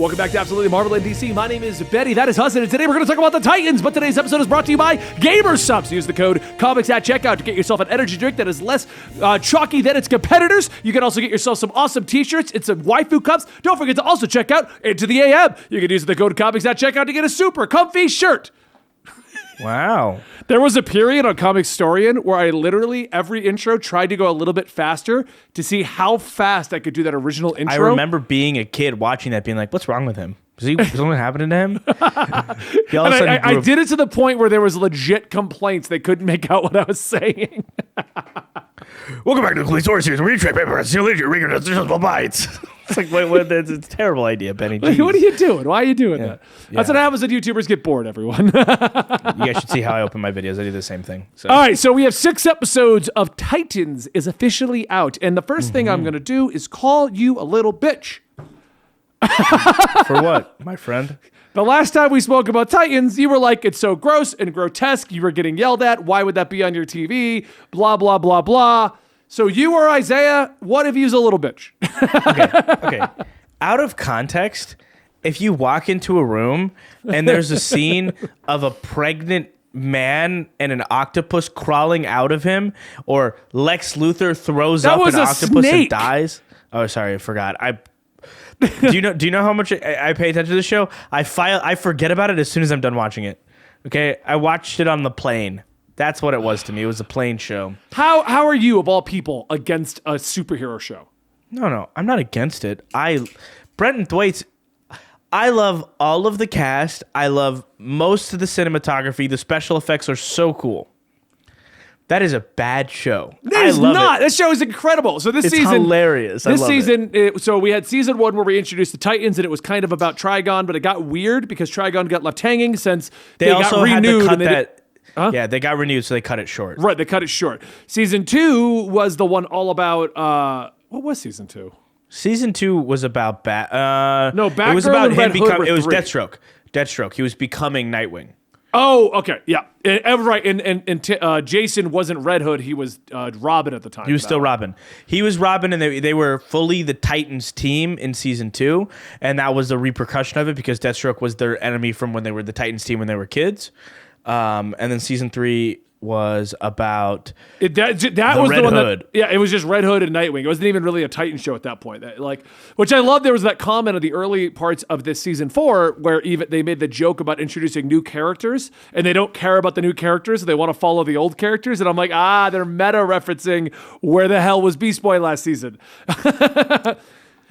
Welcome back to Absolutely Marvel and DC. My name is Betty. That is Hudson. And today we're going to talk about the Titans. But today's episode is brought to you by Gamer Subs. Use the code COMICS at checkout to get yourself an energy drink that is less chalky than its competitors. You can also get yourself some awesome t-shirts and some waifu cups. Don't forget to also check out Into the AM. You can use the code COMICS at checkout to get a super comfy shirt. Wow. There was a period on Comicstorian where I literally, every intro, tried to go a little bit faster to see how fast I could do that original intro. I remember being a kid watching that being like, what's wrong with him? Is something happening to him? I did it to the point where there was legit complaints. They couldn't make out what I was saying. Welcome back to the Police Story Series, where you trade paper and seal your regular additional bites. It's like, wait, it's a terrible idea, Benny. What are you doing? Why are you doing that? That's what happens when YouTubers get bored, everyone. You guys should see how I open my videos. I do the same thing. So. All right, so we have 6 episodes of Titans is officially out. And the first thing I'm going to do is call you a little bitch. For what, my friend? The last time we spoke about Titans, you were like, it's so gross and grotesque. You were getting yelled at. Why would that be on your TV? Blah, blah, blah, blah. So you or Isaiah, what if you's a little bitch? Okay. Out of context, if you walk into a room and there's a scene of a pregnant man and an octopus crawling out of him, or Lex Luthor throws up an octopus and dies. Oh, sorry, I forgot. Do you know how much I pay attention to the show? I forget about it as soon as I'm done watching it. Okay, I watched it on the plane. That's what it was to me. It was a plane show. How are you, of all people, against a superhero show? No, I'm not against it. Brenton Thwaites, I love all of the cast. I love most of the cinematography. The special effects are so cool. That is a bad show. It's not. This show is incredible. So this season, hilarious. This season, so we had season 1 where we introduced the Titans, and it was kind of about Trigon, but it got weird because Trigon got left hanging since they also got renewed. Had to cut that. Yeah, they got renewed, so they cut it short. Right, they cut it short. Season 2 was the one all about. What was season 2? Season 2 was about Batgirl. It was about him becoming. It was 3. Deathstroke. He was becoming Nightwing. Oh, okay, yeah, right. And Jason wasn't Red Hood; he was Robin at the time. He was still Robin. He was Robin, and they were fully the Titans team in season 2, and that was the repercussion of it because Deathstroke was their enemy from when they were the Titans team when they were kids. And then season 3 was about that was Red the one Hood. It was just Red Hood and Nightwing. It wasn't even really a Titan show at that point. Which I love. There was that comment of the early parts of this season 4 where even they made the joke about introducing new characters, and they don't care about the new characters. So they want to follow the old characters, and I'm like, they're meta referencing where the hell was Beast Boy last season.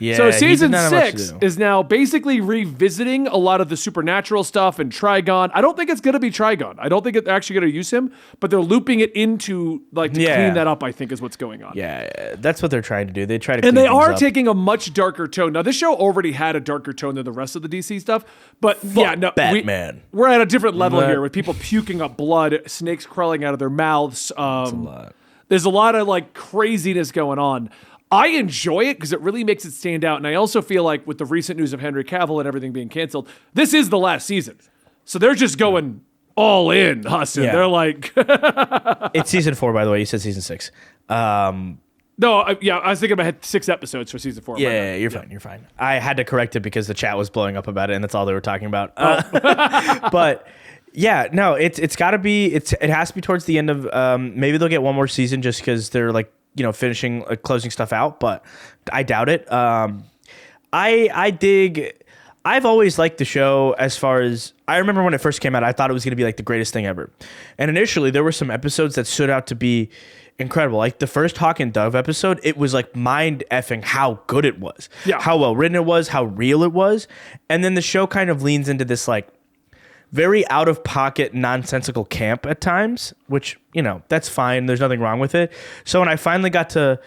Yeah, so season 6 is now basically revisiting a lot of the supernatural stuff and Trigon. I don't think it's going to be Trigon. I don't think it's actually going to use him, but they're looping it into to clean that up, I think is what's going on. Yeah, that's what they're trying to do. They try to And they are taking a much darker tone. Now, this show already had a darker tone than the rest of the DC stuff, but Batman. We're at a different level here with people puking up blood, snakes crawling out of their mouths. That's a lot. There's a lot of craziness going on. I enjoy it because it really makes it stand out. And I also feel like with the recent news of Henry Cavill and everything being canceled, this is the last season. So they're just going all in, Hassan. Yeah. They're like... It's season 4, by the way. You said season 6. No, I was thinking about 6 episodes for season 4. Yeah, you're fine. You're fine. I had to correct it because the chat was blowing up about it, and that's all they were talking about. But... Yeah, no, it's got to be. It has to be towards the end of. Maybe they'll get one more season just because they're finishing closing stuff out, but I doubt it. I dig. I've always liked the show. As far as I remember when it first came out, I thought it was going to be the greatest thing ever. And initially, there were some episodes that stood out to be incredible. Like the first Hawk and Dove episode, it was mind effing how good it was. Yeah, how well written it was, how real it was, and then the show kind of leans into this very out-of-pocket, nonsensical camp at times, which, that's fine. There's nothing wrong with it. So when I finally got to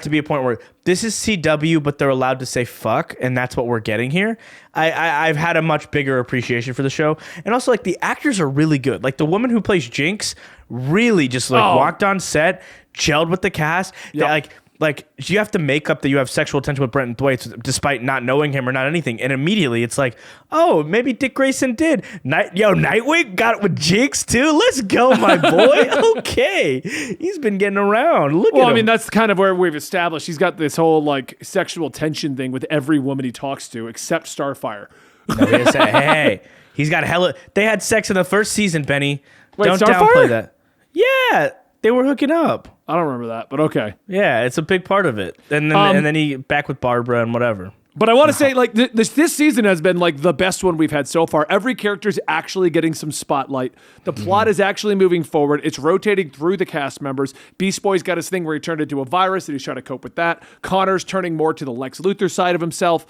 be a point where this is CW, but they're allowed to say fuck, and that's what we're getting here, I've had a much bigger appreciation for the show. And also, the actors are really good. The woman who plays Jinx really just, walked on set, gelled with the cast. Yeah. like you have to make up that you have sexual tension with Brenton Thwaites despite not knowing him or not anything. And immediately it's like, oh, maybe Dick Grayson did. Nightwing got it with Jinx too. Let's go, my boy. Okay. He's been getting around. Look at him. Well, I mean, that's kind of where we've established he's got this whole like sexual tension thing with every woman he talks to except Starfire. No, he said, hey, he's got hella. They had sex in the first season, Benny. Wait, Don't Starfire? downplay that. Yeah, they were hooking up. I don't remember that, but okay. Yeah, it's a big part of it. And then he back with Barbara and whatever. But I want to say, like, this season has been, like, the best one we've had so far. Every character's actually getting some spotlight. The plot is actually moving forward. It's rotating through the cast members. Beast Boy's got his thing where he turned into a virus, and he's trying to cope with that. Connor's turning more to the Lex Luthor side of himself.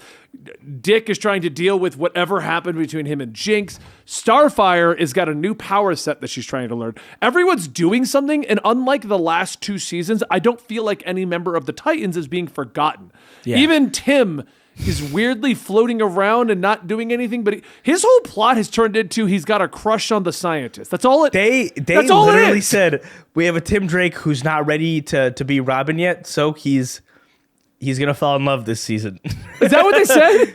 Dick is trying to deal with whatever happened between him and Jinx. Starfire has got a new power set that she's trying to learn. Everyone's doing something, and unlike the last 2 seasons, I don't feel like any member of the Titans is being forgotten. Yeah. Even Tim is weirdly floating around and not doing anything, but his whole plot has turned into he's got a crush on the scientist. That's all it. They literally said we have a Tim Drake who's not ready to be Robin yet, so he's gonna fall in love this season. Is that what they said?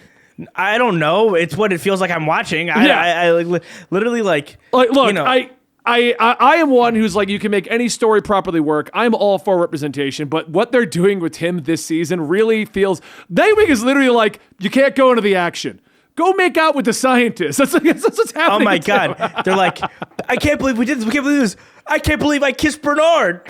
I don't know. It's what it feels like I'm watching. I like, literally like look. You know, I am one who's like, you can make any story properly work. I'm all for representation, but what they're doing with him this season really feels. Nightwing is literally like, you can't go into the action. Go make out with the scientist. That's what's happening. Oh my God. They're like, I can't believe we did this. We can't believe this. I can't believe I kissed Bernard.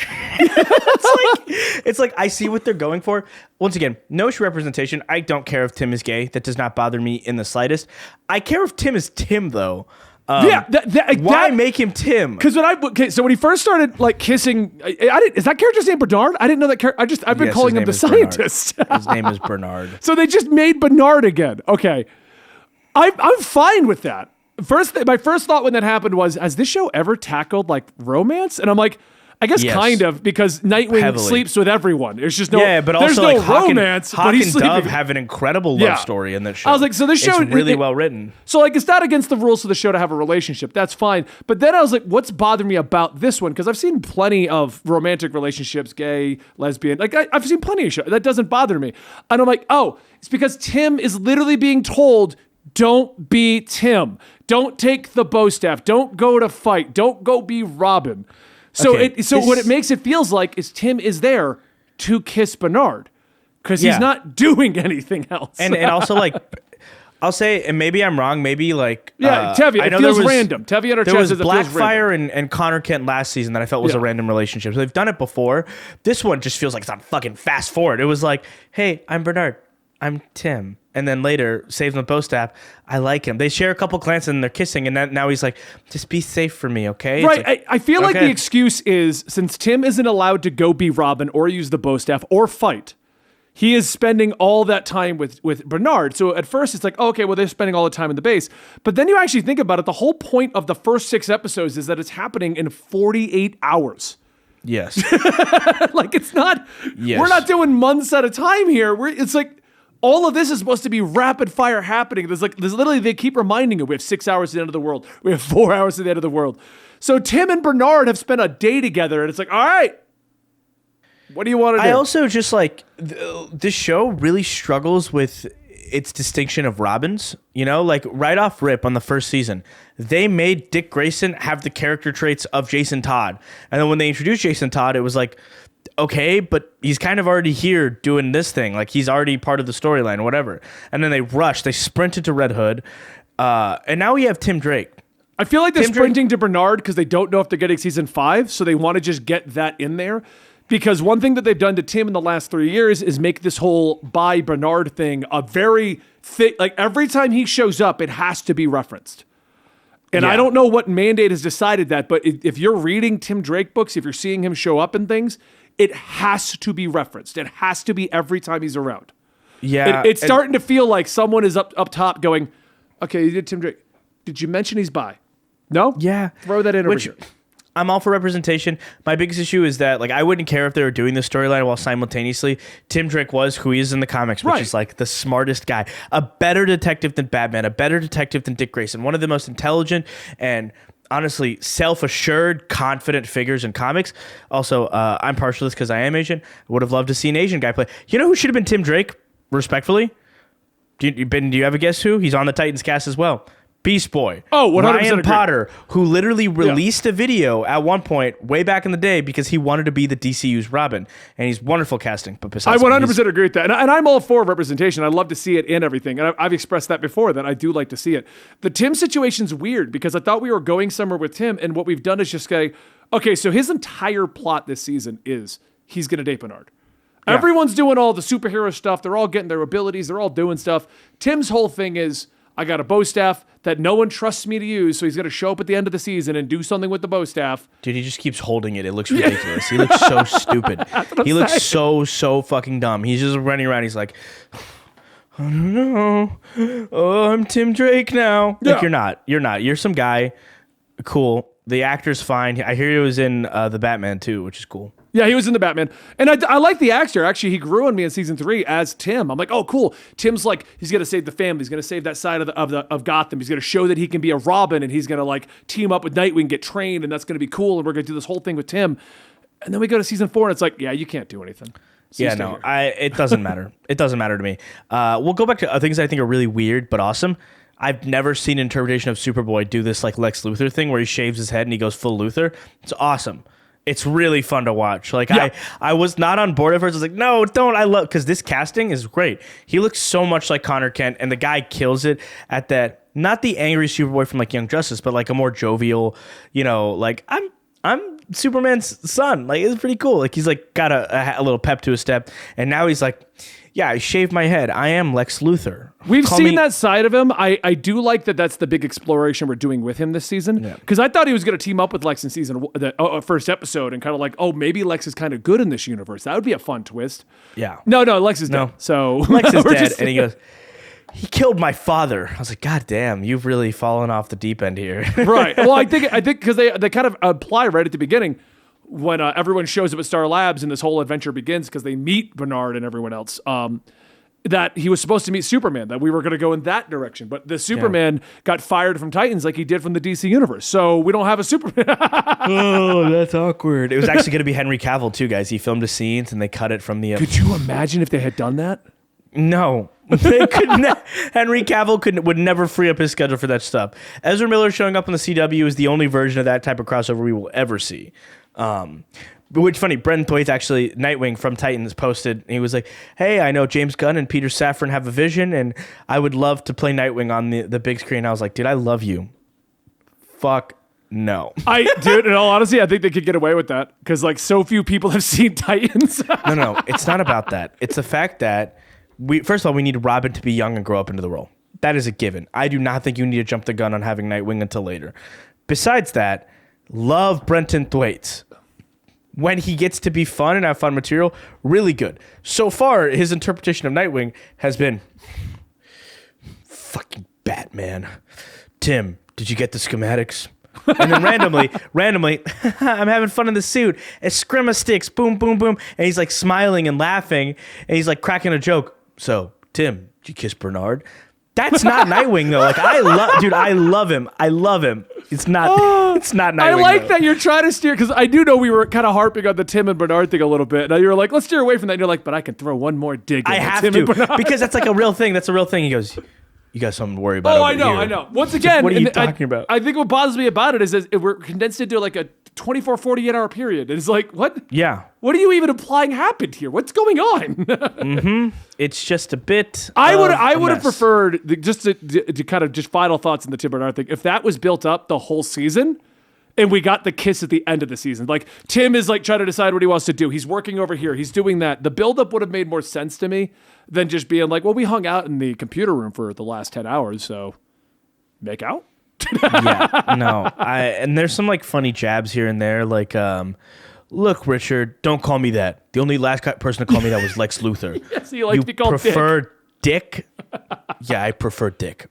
It's like I see what they're going for. Once again, no issue representation. I don't care if Tim is gay. That does not bother me in the slightest. I care if Tim is Tim though. Why make him Tim? Because when he first started like kissing, is that character's name Bernard? I didn't know that character. I've been calling him the scientist. His name is Bernard. So they just made Bernard again. Okay, I'm fine with that. My first thought when that happened was, has this show ever tackled like romance? And I'm like, I guess kind of, because Nightwing sleeps with everyone. There's just no, but there's also no like romance. Hawk but he's and sleeping. Dove have an incredible love story in that show. I was like, so this show it's really well written. So like, it's not against the rules of the show to have a relationship. That's fine. But then I was like, what's bothering me about this one? Because I've seen plenty of romantic relationships, gay, lesbian. Like I've seen plenty of shows. That doesn't bother me. And I'm like, oh, it's because Tim is literally being told, don't be Tim. Don't take the bow staff. Don't go to fight. Don't go be Robin. So what it makes it feels like is Tim is there to kiss Bernard because he's not doing anything else. And also like, I'll say, and maybe I'm wrong. Maybe like Tevye. It feels random. Tevye under there was says it Blackfire and Connor Kent last season that I felt was a random relationship. So they've done it before. This one just feels like it's on fucking fast forward. It was like, hey, I'm Bernard. I'm Tim. And then later, saves him the post app. I like him. They share a couple glances and they're kissing. And now he's like, just be safe for me, okay? Right. Like, I feel like the excuse is, since Tim isn't allowed to go be Robin or use the bow staff or fight, he is spending all that time with Bernard. So at first it's like, oh, okay, well, they're spending all the time in the base. But then you actually think about it. The whole point of the first 6 episodes is that it's happening in 48 hours. Yes. Like, it's not, yes. We're not doing months at a time here. It's like, all of this is supposed to be rapid fire happening. There's literally, they keep reminding you, we have 6 hours to the end of the world. We have 4 hours to the end of the world. So Tim and Bernard have spent a day together and it's like, all right, what do you want to do? I also just like, this show really struggles with its distinction of Robins, you know, like right off rip on the first season, they made Dick Grayson have the character traits of Jason Todd. And then when they introduced Jason Todd, it was like, okay, but he's kind of already here doing this thing. Like he's already part of the storyline or whatever. And then they sprinted to Red Hood. And now we have Tim Drake. I feel like they're sprinting to Bernard because they don't know if they're getting season 5. So they want to just get that in there. Because one thing that they've done to Tim in the last 3 years is make this whole by Bernard thing a very thick, like every time he shows up, it has to be referenced. And I don't know what mandate has decided that, but if you're reading Tim Drake books, if you're seeing him show up in things, it has to be referenced. It has to be every time he's around. Yeah. It's starting to feel like someone is up top going, okay, you did Tim Drake. Did you mention he's bi? No? Yeah. Throw that in over here. I'm all for representation. My biggest issue is that, like, I wouldn't care if they were doing this storyline while simultaneously Tim Drake was who he is in the comics, which is like the smartest guy, a better detective than Batman, a better detective than Dick Grayson, one of the most intelligent and honestly self-assured, confident figures in comics. Also, I'm partial to this because I am Asian. I would have loved to see an Asian guy play. You know who should have been Tim Drake, respectfully? Do you have a guess who? He's on the Titans cast as well. Beast Boy. Oh, 100% Ryan agree. Potter, who literally released a video at one point way back in the day because he wanted to be the DCU's Robin, and he's wonderful casting. But besides, I 100% agree with that, and I'm all for representation. I'd love to see it in everything, and I've expressed that before that I do like to see it. The Tim situation's weird because I thought we were going somewhere with Tim, and what we've done is just say, okay, so his entire plot this season is he's going to date Bernard. Yeah. Everyone's doing all the superhero stuff. They're all getting their abilities. They're all doing stuff. Tim's whole thing is, I got a bow staff that no one trusts me to use, so he's going to show up at the end of the season and do something with the bow staff. Dude, he just keeps holding it. It looks ridiculous. He looks so stupid. He looks so fucking dumb. He's just running around. He's like, I don't know. Oh, I'm Tim Drake now. Yeah. Like, you're not. You're not. You're some guy. Cool. The actor's fine. I hear he was in the Batman too, which is cool. Yeah, he was in the Batman. And I like the actor. Actually, he grew on me in season 3 as Tim. I'm like, oh, cool. Tim's like, he's going to save the family. He's going to save that side of Gotham. He's going to show that he can be a Robin, and he's going to like team up with Nightwing, get trained, and that's going to be cool. And we're going to do this whole thing with Tim. And then we go to season 4, and it's like, yeah, you can't do anything. So yeah, no, it doesn't matter. It doesn't matter to me. We'll go back to things I think are really weird but awesome. I've never seen an interpretation of Superboy do this like Lex Luthor thing where he shaves his head and he goes full Luthor. It's awesome. It's really fun to watch. Like, yeah. I was not on board at first. I was like, no, don't. I love, because this casting is great. He looks so much like Connor Kent, and the guy kills it at that. Not the angry Superboy from like Young Justice, but like a more jovial, like I'm Superman's son. Like, it's pretty cool. Like, he's like got a little pep to his step, and now he's like, yeah, I shaved my head. I am Lex Luthor. We've seen that side of him. I do like that that's the big exploration we're doing with him this season. Because I thought he was going to team up with Lex in the first episode and kind of like, oh, maybe Lex is kind of good in this universe. That would be a fun twist. Yeah. No, Lex is dead. So Lex is dead. And he goes, he killed my father. I was like, God damn, you've really fallen off the deep end here. Right. Well, I think because they kind of apply right at the beginning when everyone shows up at Star Labs and this whole adventure begins because they meet Bernard and everyone else, that he was supposed to meet Superman, that we were going to go in that direction. But the Superman got fired from Titans like he did from the DC universe. So we don't have a Superman. Oh, that's awkward. It was actually going to be Henry Cavill too, guys. He filmed the scenes and they cut it from the... Could you imagine if they had done that? No. They could Henry Cavill would never free up his schedule for that stuff. Ezra Miller showing up on the CW is the only version of that type of crossover we will ever see. Which funny, Brendan Thwaites, actually, Nightwing from Titans, posted, he was like, hey, I know James Gunn and Peter Safran have a vision, and I would love to play Nightwing on the big screen. I was like, dude, I love you. Fuck no. Dude, in all honesty, I think they could get away with that, because like so few people have seen Titans. No, it's not about that. It's the fact that, first of all, we need Robin to be young and grow up into the role. That is a given. I do not think you need to jump the gun on having Nightwing until later. Besides that, love Brenton Thwaites. When he gets to be fun and have fun material, really good. So far, his interpretation of Nightwing has been fucking Batman. Tim, did you get the schematics? And then randomly, I'm having fun in the suit. Eskrima sticks, boom, boom, boom. And he's like smiling and laughing. And he's like cracking a joke. So, Tim, did you kiss Bernard? That's not Nightwing though. Like I love him. It's not Nightwing. I like that you're trying to steer, because I do know we were kind of harping on the Tim and Bernard thing a little bit. Now you're like, let's steer away from that. And you're like, but I can throw one more dig. I have to, because that's like a real thing. That's a real thing. He goes, you got something to worry about. Oh, I know. Once again, what are you talking about? I think what bothers me about it is that we're condensed into like a 24, 48 hour period. It's like, what? Yeah. What are you even implying happened here? What's going on? Mm-hmm. It's just a bit. I would have preferred just to kind of just final thoughts on the Tim Bernard thing. If that was built up the whole season, and we got the kiss at the end of the season, like Tim is like trying to decide what he wants to do. He's working over here. He's doing that. The buildup would have made more sense to me than just being like, well, we hung out in the computer room for the last 10 hours, so make out. Yeah, no. And there's some like funny jabs here and there, like, look, Richard, don't call me that. The only last person to call me that was Lex Luthor. Yes, you like to be called prefer Dick? Yeah, I prefer Dick.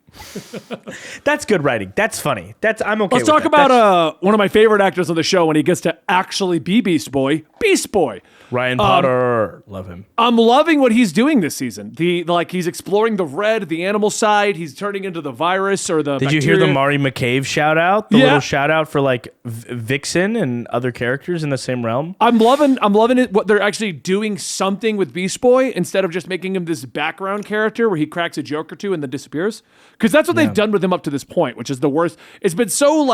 That's good writing. That's funny. I'm okay. Let's talk about one of my favorite actors on the show when he gets to actually be Beast Boy. Beast Boy. Ryan Potter. Love him. I'm loving what he's doing this season. He's exploring the red, the animal side. He's turning into the virus or the Did bacteria. you hear the Mari McCabe shout out? The little shout out for like Vixen and other characters in the same realm. I'm loving it. What they're actually doing something with Beast Boy instead of just making him this background character where he cracks a joke or two and then disappears. Because that's what they've done with him up to this point, which is the worst. It's been so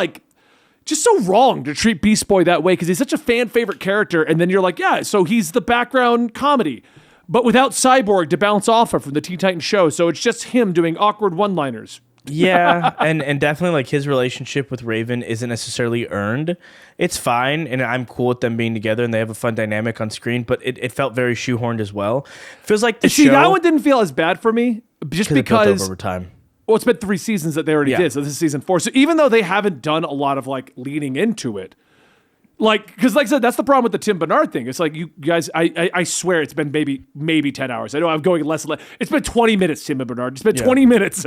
just so wrong to treat Beast Boy that way because he's such a fan favorite character. And then you're like, yeah, so he's the background comedy, but without Cyborg to bounce off of from the Teen Titans show. So it's just him doing awkward one-liners. Yeah, and definitely like his relationship with Raven isn't necessarily earned. It's fine, and I'm cool with them being together, and they have a fun dynamic on screen. But it felt very shoehorned as well. Feels like the show. That one didn't feel as bad for me, just it built because over time. Well, it's been 3 seasons that they already did, so this is season 4. So even though they haven't done a lot of leading into it, because like I said, that's the problem with the Tim Bernard thing. It's like you guys, I swear it's been maybe 10 hours. I know I'm going less and less. It's been 20 minutes, Tim and Bernard. It's been 20 minutes.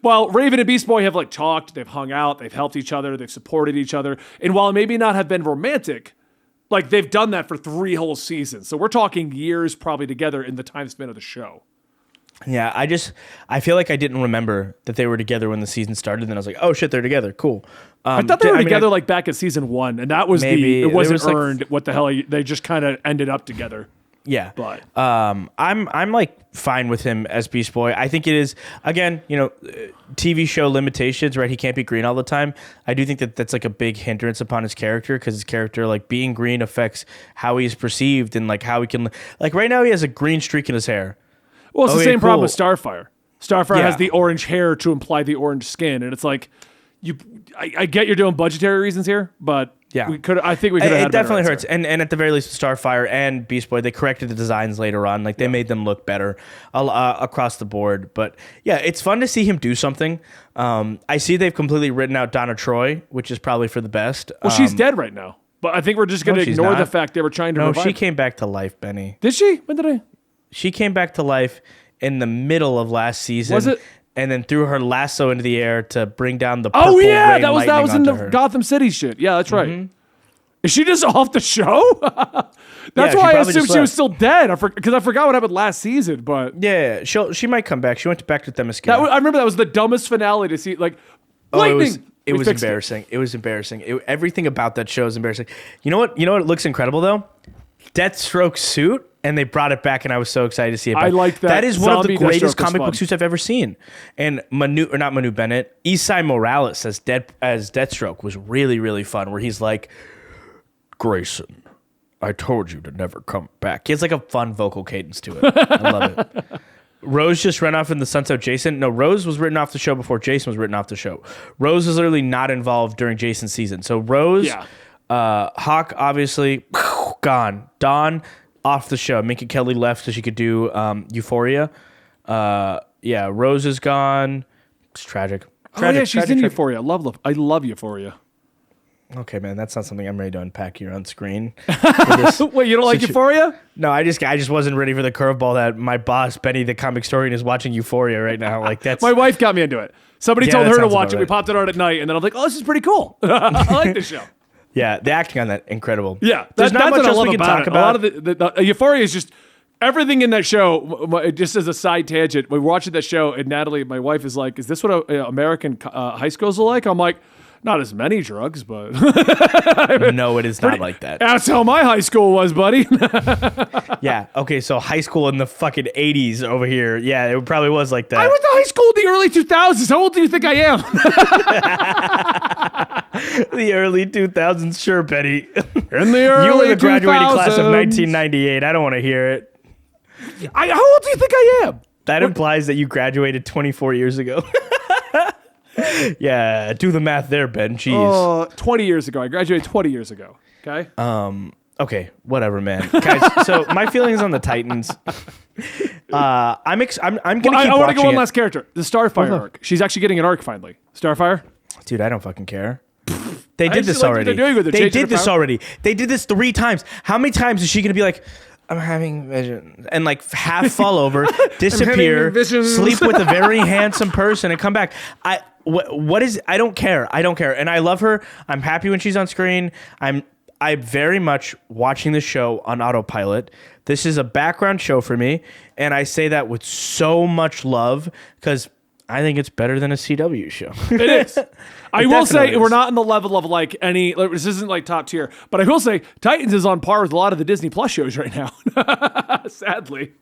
While Raven and Beast Boy have talked, they've hung out, they've helped each other, they've supported each other, and while maybe not have been romantic, they've done that for 3 whole seasons. So we're talking years probably together in the time span of the show. Yeah, I feel like I didn't remember that they were together when the season started, and then I was like, oh shit, they're together. Cool. I thought they were together back in season 1, and that was it wasn't earned. What the hell? They just kind of ended up together. Yeah, but I'm fine with him as Beast Boy. I think it is again, TV show limitations, right? He can't be green all the time. I do think that that's a big hindrance upon his character because his character being green affects how he's perceived and how he can right now he has a green streak in his hair. Well, it's the same problem with Starfire. Starfire has the orange hair to imply the orange skin, and it's I get you're doing budgetary reasons here, but I think we could have had it definitely hurts. And at the very least, Starfire and Beast Boy, they corrected the designs later on. They made them look better across the board. But yeah, it's fun to see him do something. I see they've completely written out Donna Troy, which is probably for the best. Well, she's dead right now, but I think we're just going to ignore the fact they were trying to revive. She came back to life, Benny. Did she? When did I? She came back to life in the middle of last season. Was it? And then threw her lasso into the air to bring down the purple rain that was in the Gotham City shit. Yeah, that's right. Mm-hmm. Is she just off the show? That's why I assumed she was still dead. Because I forgot what happened last season. But yeah, she might come back. She went back to Themyscira. I remember that was the dumbest finale to see. Lightning. It was embarrassing. It was embarrassing. Everything about that show is embarrassing. You know what? It looks incredable though. Deathstroke's suit. And they brought it back, and I was so excited to see it back. I like that. That is one of the greatest comic book suits I've ever seen. And not Manu Bennett, Isai Morales as Deathstroke was really, really fun, where he's like, Grayson, I told you to never come back. He has a fun vocal cadence to it. I love it. Rose just ran off in the sunset with Jason. No, Rose was written off the show before Jason was written off the show. Rose was literally not involved during Jason's season. So Rose, Hawk, obviously, gone. Dawn, off the show. Minka Kelly left so she could do Euphoria. Rose is gone. It's tragic. She's in Euphoria. I love Euphoria. Okay, man, that's not something I'm ready to unpack here on screen. Wait, you don't like Euphoria? No, I just wasn't ready for the curveball that my boss, Benny the comic historian, is watching Euphoria right now. That's my wife got me into it. Somebody told her to watch it. Right. We popped it on at night, and then I'm like, oh, this is pretty cool. I like this show. Yeah, the acting on that, incredible. Yeah, there's not much else we can talk about. A lot of the Euphoria is just everything in that show. Just as a side tangent, we're watching that show, and Natalie, my wife, is like, "Is this what American high schools are like?" I'm like, "Not as many drugs, but no, it is not like that." That's how my high school was, buddy. Yeah. Okay. So high school in the fucking 80s over here. Yeah, it probably was like that. I went to high school in the early 2000s. How old do you think I am? The early 2000s, sure, Betty. In the early 2000s. You were the graduating class of 1998. I don't want to hear it. How old do you think I am? That implies that you graduated 24 years ago. Yeah, do the math there, Ben. Jeez. 20 years ago. I graduated 20 years ago. Okay? Okay, whatever, man. Guys, so my feelings on the Titans. I'm gonna keep watching I want to go one last character. The Starfire arc. She's actually getting an arc finally. Starfire? Dude, I don't fucking care. They did this already. They did this already. They did this 3 times. How many times is she going to be like, I'm having visions, and like half fall over, disappear, visions. sleep with a very handsome person, and come back. What is? I don't care. And I love her. I'm happy when she's on screen. I'm very much watching the show on autopilot. This is a background show for me, and I say that with so much love because I think it's better than a CW show. It is. I will say is. we're not in the level of like any. This isn't like top tier, but I will say Titans is on par with a lot of the Disney Plus shows right now. Sadly,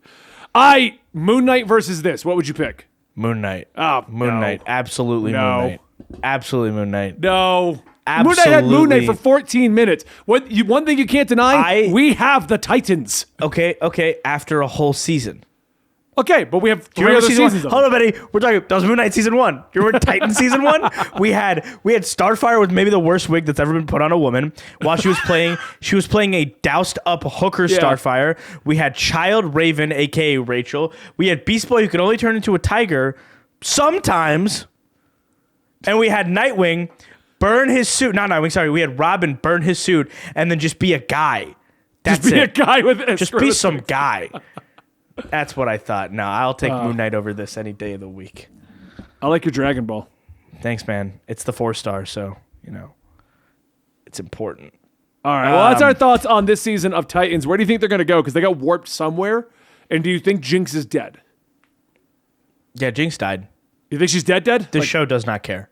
Moon Knight versus this. What would you pick? Moon Knight. Oh, Moon no. Knight. Absolutely No. Moon Knight. Absolutely Moon Knight. No. Absolutely. Moon Knight had Moon Knight for 14 minutes. One thing you can't deny, I- we have the Titans. Okay. After a whole season. Okay, but we have Do you three remember other season seasons. one? Of Hold them. on, buddy. We're talking. That was Moon Knight season 1. You remember Titan season 1? We had Starfire with maybe the worst wig that's ever been put on a woman. While she was playing a doused up hooker Yeah. Starfire. We had Child Raven, aka Rachel. We had Beast Boy who could only turn into a tiger sometimes. And we had Nightwing burn his suit. Not Nightwing. Sorry, we had Robin burn his suit and then just be a guy. That's Just be a it. guy with Just be some guy. That's what I thought. No, I'll take Moon Knight over this any day of the week. I like your Dragon Ball. Thanks, man. It's the 4-star, so, it's important. All right. Well, that's our thoughts on this season of Titans. Where do you think they're going to go? Because they got warped somewhere. And do you think Jinx is dead? Yeah, Jinx died. You think she's dead? This show does not care.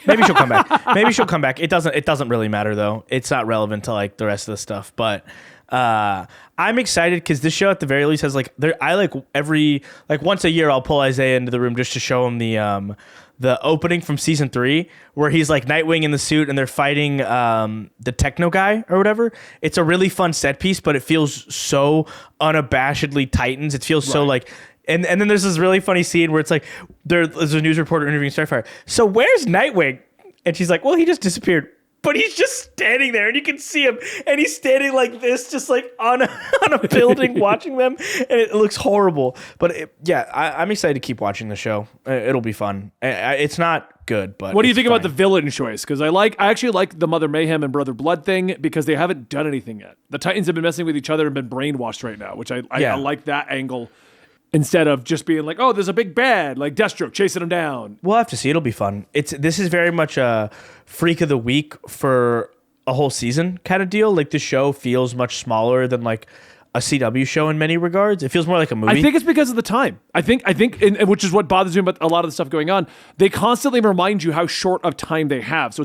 Maybe she'll come back. It doesn't really matter, though. It's not relevant to, like, the rest of the stuff. But I'm excited because this show, at the very least, has, like... once a year, I'll pull Isaiah into the room just to show him the opening from season 3 where he's like Nightwing in the suit and they're fighting the techno guy or whatever. It's a really fun set piece, but it feels so unabashedly Titans. It feels so like, and then there's this really funny scene where it's like, there's a news reporter interviewing Starfire. So where's Nightwing? And she's like, well, he just disappeared. But he's just standing there, and you can see him, and he's standing like this, just like on a building, watching them, and it looks horrible. But I'm excited to keep watching the show. It'll be fun. It's not good, but What do you it's think about the fine. villain choice? Because I actually like the Mother Mayhem and Brother Blood thing because they haven't done anything yet. The Titans have been messing with each other and been brainwashed right now, which I like that angle. Instead of just being like, oh, there's a big bad, like Deathstroke chasing him down. We'll have to see. It'll be fun. This is very much a freak of the week for a whole season kind of deal. Like the show feels much smaller than like a CW show in many regards. It feels more like a movie. I think it's because of the time. I think, and which is what bothers me about a lot of the stuff going on. They constantly remind you how short of time they have. So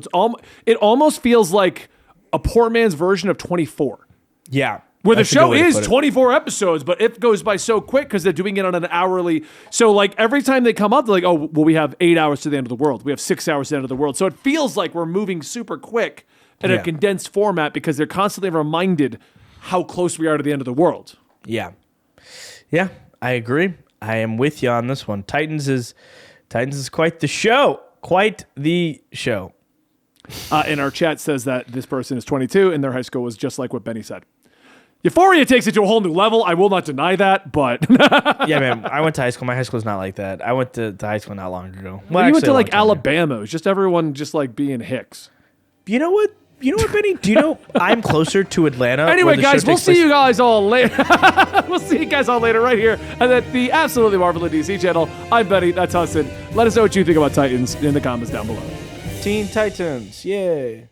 it almost feels like a poor man's version of 24. Yeah. Where the That's a good show way to is put it. 24 episodes, but it goes by so quick because they're doing it on an hourly. So like every time they come up, they're like, oh, well, we have 8 hours to the end of the world. We have 6 hours to the end of the world. So it feels like we're moving super quick in a condensed format because they're constantly reminded how close we are to the end of the world. Yeah. Yeah, I agree. I am with you on this one. Titans is quite the show. Quite the show. And our chat says that this person is 22 and their high school was just like what Benny said. Euphoria takes it to a whole new level. I will not deny that, but Yeah, man. I went to high school. My high school is not like that. I went to high school not long ago. well, you went actually, to a like long time ago. Alabama. It was just everyone just like being hicks. You know what, Benny? Do you know I'm closer to Atlanta? Anyway, where the guys, show we'll takes see place? you guys all later. We'll see you guys all later right here and at the Absolutely Marvelous DC channel. I'm Benny. That's Hudson. Let us know what you think about Titans in the comments down below. Teen Titans. Yay.